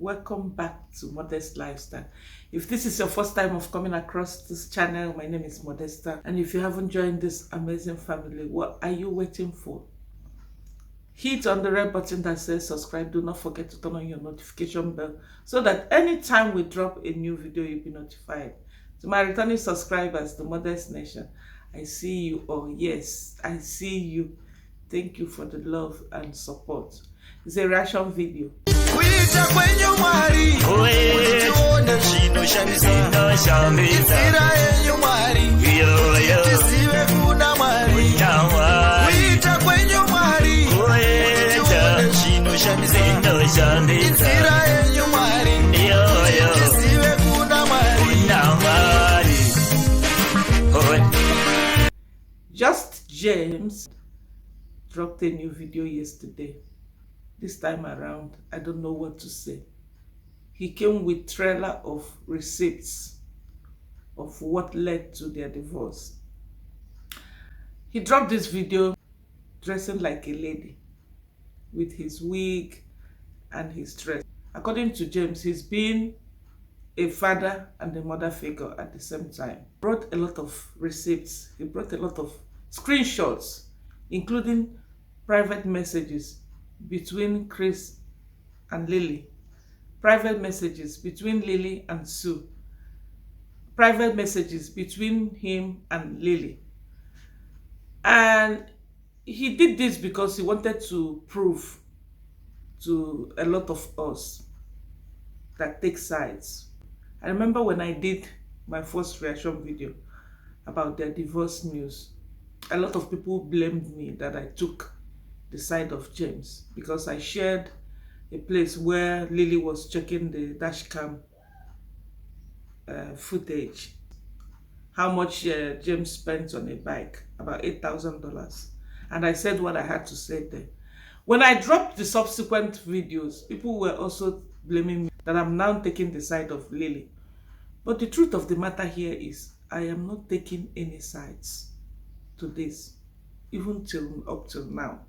Welcome back to Modest Lifestyle. If this is your first time of coming across this channel, my name is Modesta, and if you haven't joined this amazing family, what are you waiting for? Hit on the red button that says subscribe. Do not forget to turn on your notification bell so that anytime we drop a new video, you'll be notified. To my returning subscribers, the Modest Nation, I see you all. Yes, I see you. Thank you for the love and support. It's a reaction video. Kuita kwenye mwari Ujione shino shamisa Isira yenyu mwari Tisiwe kuna mwari Kuita kwenye mwari Ujione shino shamisa Isira yenyu mwari Tisiwe kuna mwari. Just James dropped a new video yesterday. This time around, I don't know what to say. He came with trailer of receipts of what led to their divorce. He dropped this video dressing like a lady with his wig and his dress. According to James, he's been a father and a mother figure at the same time. He brought a lot of receipts. He brought a lot of screenshots, including private messages between Chris and Lily, private messages between Lily and Sue, private messages between him and Lily. And he did this because he wanted to prove to a lot of us that take sides. I remember when I did my first reaction video about their divorce news, a lot of people blamed me that I took the side of James because I shared a place where Lily was checking the dash cam footage, how much James spent on a bike, about $8,000. And I said what I had to say there. When I dropped the subsequent videos, people were also blaming me that I'm now taking the side of Lily. But the truth of the matter here is I am not taking any sides to this, even up till now.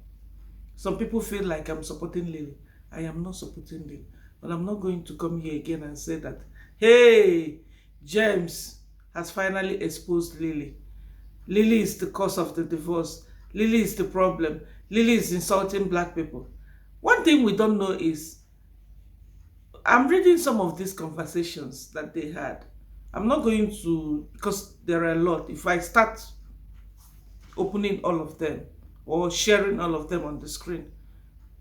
Some people feel like I'm supporting Lily. I am not supporting Lily. But I'm not going to come here again and say that, hey, James has finally exposed Lily. Lily is the cause of the divorce. Lily is the problem. Lily is insulting black people. One thing we don't know is, I'm reading some of these conversations that they had. I'm not going to, because there are a lot. If I start opening all of them, or sharing all of them on the screen,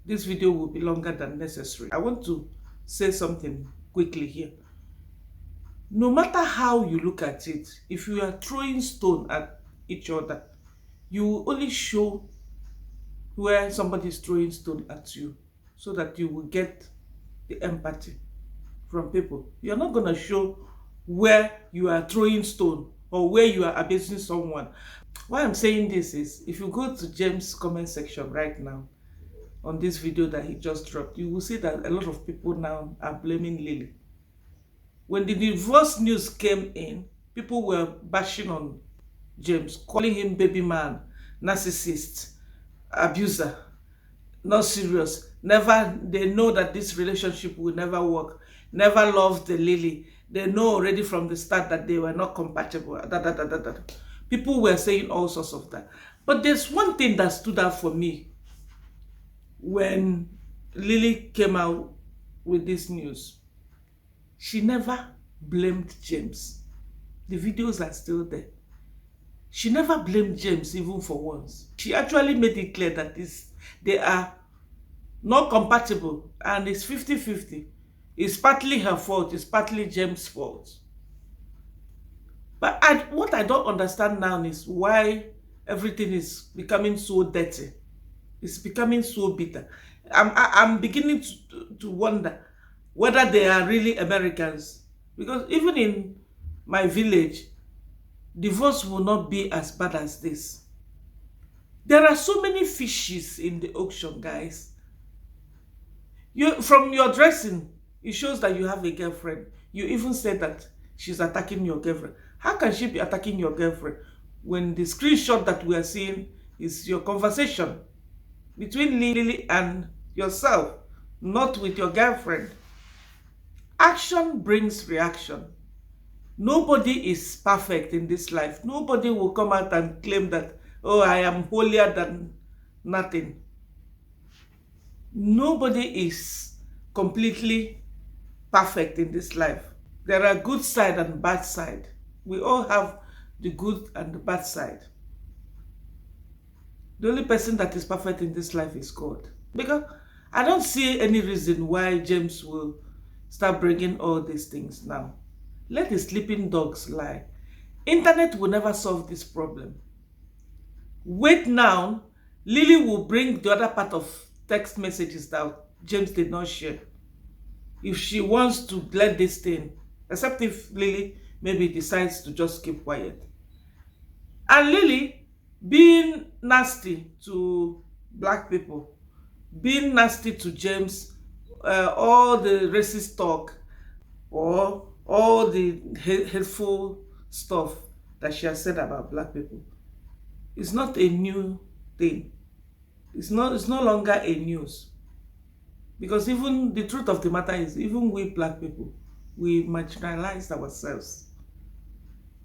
this video will be longer than necessary. I want to say something quickly here. No matter how you look at it, if you are throwing stone at each other, you will only show where somebody is throwing stone at you so that you will get the empathy from people. You're not going to show where you are throwing stone or where you are abusing someone. Why I'm saying this is, if you go to James' comment section right now on this video that he just dropped, you will see that a lot of people now are blaming Lily. When the divorce news came in, people were bashing on James, calling him baby man, narcissist, abuser, not serious. They know that this relationship will never work. Never loved the Lily. They know already from the start that they were not compatible. People were saying all sorts of that. But there's one thing that stood out for me when Lily came out with this news. She never blamed James. The videos are still there. She never blamed James even for once. She actually made it clear that they are not compatible and it's 50-50. It's partly her fault, it's partly James' fault. But what I don't understand now is why everything is becoming so dirty. It's becoming so bitter. I'm beginning to wonder whether they are really Americans. Because even in my village, divorce will not be as bad as this. There are so many fishes in the ocean, guys. From your dressing, it shows that you have a girlfriend. You even said that she's attacking your girlfriend. How can she be attacking your girlfriend when the screenshot that we are seeing is your conversation between Lily and yourself, not with your girlfriend? Action brings reaction. Nobody is perfect in this life. Nobody will come out and claim that, oh, I am holier than nothing. Nobody is completely perfect in this life. There are good side and bad side. We all have the good and the bad side. The only person that is perfect in this life is God. Because I don't see any reason why James will start bringing all these things now. Let the sleeping dogs lie. Internet will never solve this problem. Wait now, Lily will bring the other part of text messages that James did not share. If she wants to let this thing, except if Lily maybe decides to just keep quiet. And Lily being nasty to black people, being nasty to James, all the racist talk or all the hateful stuff that she has said about black people, it's not a new thing. It's no longer a news. Because even the truth of the matter is, even we black people, we marginalize ourselves.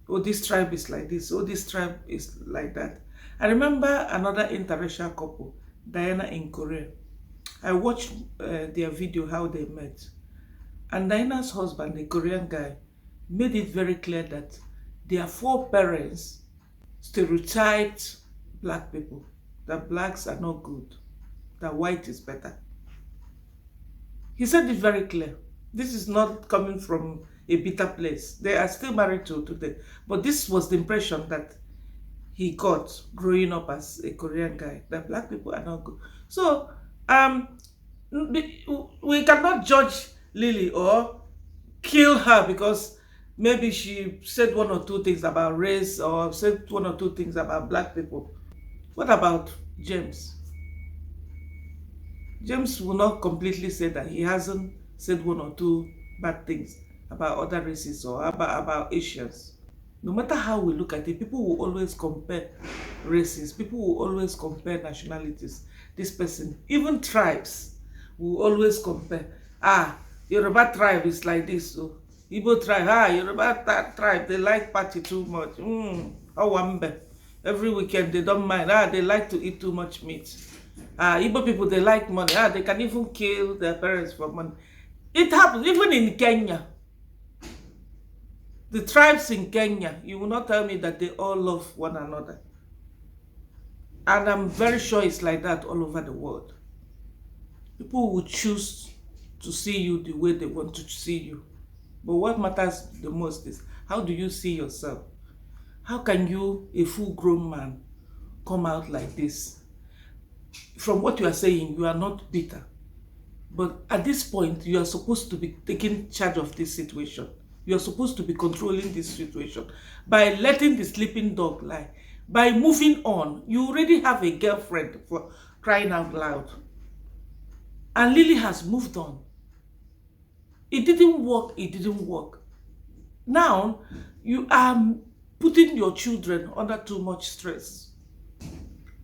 Oh, this tribe is like this. Oh, this tribe is like that. I remember another interracial couple, Diana in Korea. I watched their video, how they met. And Diana's husband, the Korean guy, made it very clear that their foreparents stereotyped black people, that blacks are not good, that white is better. He said it very clear. This is not coming from a bitter place. They are still married today. But this was the impression that he got growing up as a Korean guy, that black people are not good. So, we cannot judge Lily or kill her because maybe she said one or two things about race or said one or two things about black people. What about James? James will not completely say that he hasn't said one or two bad things about other races or about Asians. No matter how we look at it, people will always compare races. People will always compare nationalities. This person, even tribes, will always compare. Yoruba tribe is like this. So Igbo tribe, Yoruba tribe, they like party too much. Every weekend they don't mind. They like to eat too much meat. Igbo people, they like money. They can even kill their parents for money. It happens even in Kenya. The tribes in Kenya, you will not tell me that they all love one another. And I'm very sure it's like that all over the world. People will choose to see you the way they want to see you. But what matters the most is, how do you see yourself? How can you, a full-grown man, come out like this? From what you are saying, you are not bitter. But at this point, you are supposed to be taking charge of this situation. You are supposed to be controlling this situation by letting the sleeping dog lie. By moving on, you already have a girlfriend, for crying out loud. And Lily has moved on. It didn't work. Now, you are putting your children under too much stress.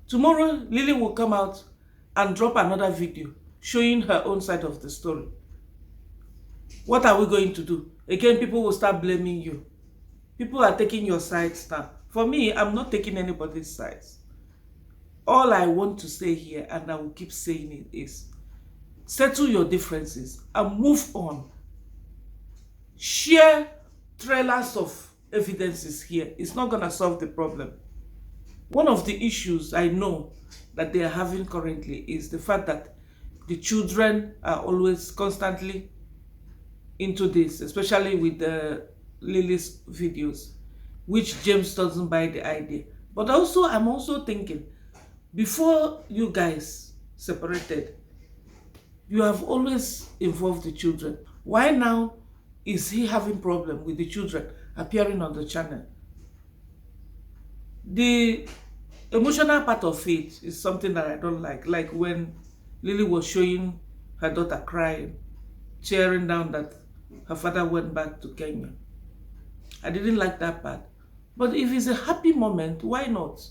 Tomorrow, Lily will come out and drop another video showing her own side of the story. What are we going to do? Again, people will start blaming you. People are taking your sides now. For me, I'm not taking anybody's sides. All I want to say here, and I will keep saying it, is settle your differences and move on. Share trailers of evidences here. It's not going to solve the problem. One of the issues I know that they are having currently is the fact that the children are always constantly into this, especially with the Lily's videos, which James doesn't buy the idea. But also, I'm also thinking, before you guys separated, you have always involved the children. Why now is he having problem with the children appearing on the channel? The emotional part of it is something that I don't like when Lily was showing her daughter crying, tearing down that her father went back to Kenya. I didn't like that part. But if it's a happy moment, why not?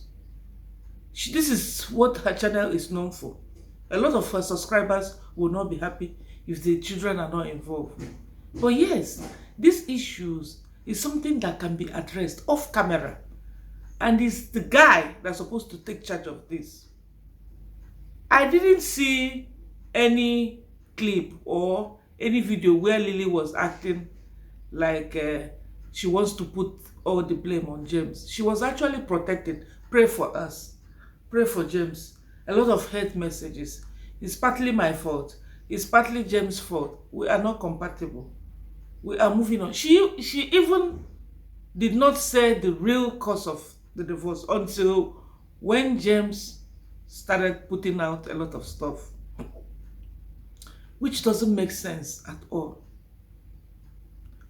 This is what her channel is known for. A lot of her subscribers will not be happy if the children are not involved. But yes, these issues is something that can be addressed off camera. And it's the guy that's supposed to take charge of this. I didn't see any clip or any video where Lily was acting like she wants to put all the blame on James. She was actually protected. Pray for us. Pray for James. A lot of hate messages. It's partly my fault. It's partly James' fault. We are not compatible. We are moving on. She even did not say the real cause of the divorce until when James started putting out a lot of stuff, which doesn't make sense at all.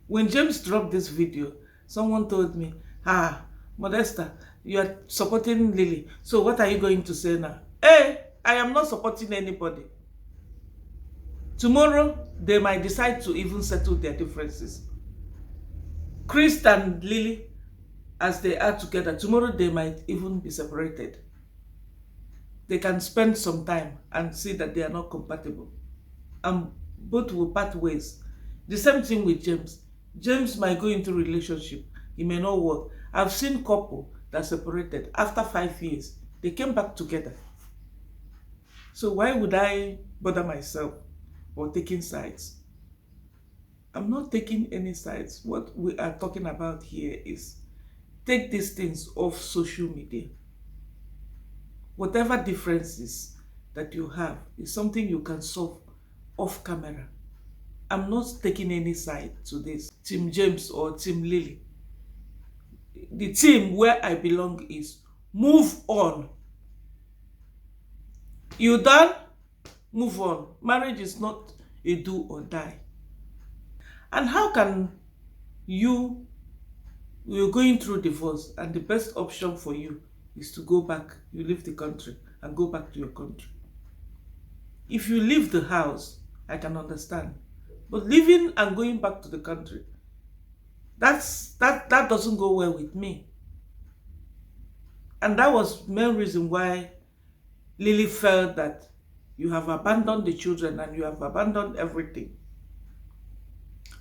When James dropped this video, someone told me, Modesta, you are supporting Lily. So what are you going to say now? Hey, I am not supporting anybody. Tomorrow, they might decide to even settle their differences. Chris and Lily, as they are together, tomorrow they might even be separated. They can spend some time and see that they are not compatible. And both will part ways. The same thing with James. James might go into a relationship. It may not work. I've seen couple that separated after 5 years. They came back together. So why would I bother myself or taking sides? I'm not taking any sides. What we are talking about here is take these things off social media. Whatever differences that you have is something you can solve off camera. I'm not taking any side to this, Team James or Team Lily. The team where I belong is move on. You done? Move on. Marriage is not a do or die. And how can you're going through divorce and the best option for you is to go back, you leave the country and go back to your country. If you leave the house, I can understand. But leaving and going back to the country, that doesn't go well with me. And that was the main reason why Lily felt that you have abandoned the children and you have abandoned everything.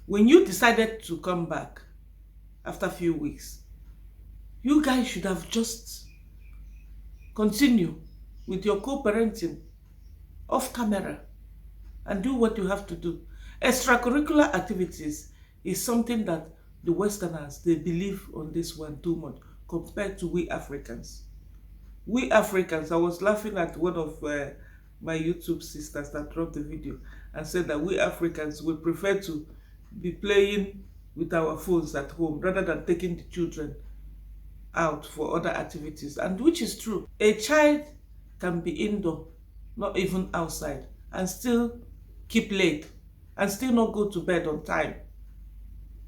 When you decided to come back after a few weeks, you guys should have just continued with your co-parenting off camera and do what you have to do. Extracurricular activities is something that the Westerners, they believe on this one too much compared to we Africans. We Africans, I was laughing at one of my YouTube sisters that dropped the video and said that we Africans would prefer to be playing with our phones at home rather than taking the children out for other activities, and which is true. A child can be indoor, not even outside, and still keep late and still not go to bed on time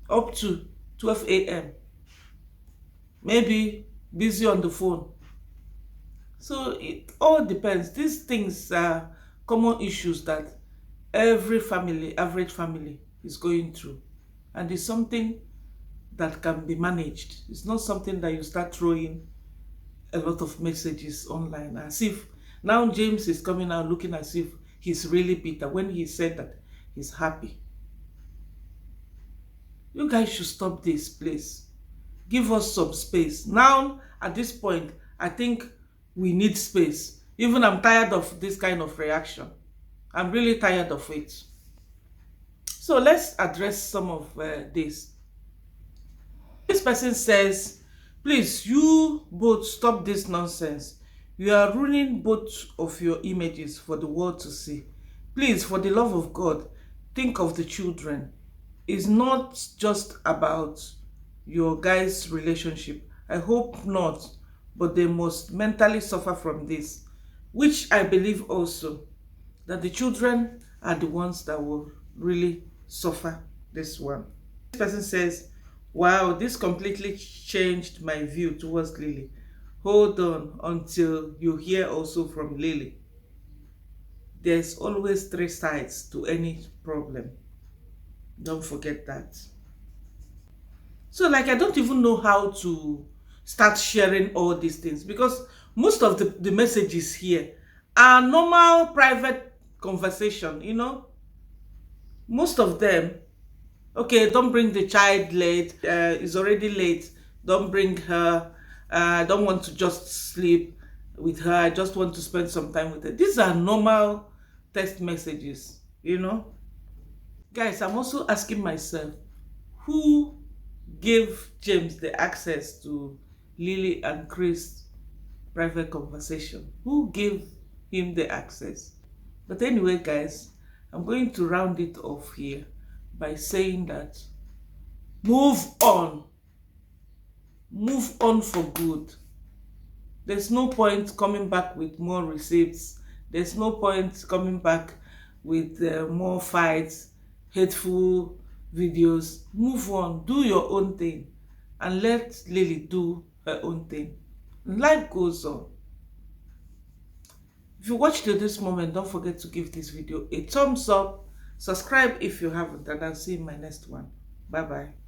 up to 12 a.m. maybe busy on the phone. So it all depends. These things are common issues that every family, average family, is going through, and it's something that can be managed. It's not something that you start throwing a lot of messages online as if now James is coming out looking as if he's really bitter when he said that he's happy. You guys should stop this, please. Give us some space. Now, at this point, I think we need space. Even I'm tired of this kind of reaction. I'm really tired of it. So let's address some of this. This person says, please, you both stop this nonsense. You are ruining both of your images for the world to see. Please, for the love of God, think of the children. It's not just about your guys' relationship. I hope not, but they must mentally suffer from this, which I believe also that the children are the ones that will really suffer this one. This person says, wow, this completely changed my view towards Lily. Hold on until you hear also from Lily. There's always 3 sides to any problem. Don't forget that. So like, I don't even know how to start sharing all these things, because most of the messages here are normal private conversation, you know. Most of them Okay, don't bring the child late. It's already late. Don't bring her. I don't want to just sleep with her. I just want to spend some time with her. These are normal text messages, you know. Guys, I'm also asking myself, who gave James the access to Lily and Chris' private conversation? Who gave him the access? But anyway, guys, I'm going to round it off here by saying that move on. Move on for good. There's no point coming back with more receipts. There's no point coming back with more fights, hateful videos. Move on. Do your own thing. And let Lily do her own thing. Life goes on. If you watched to this moment, don't forget to give this video a thumbs up. Subscribe if you haven't, and I'll see you in my next one. Bye bye.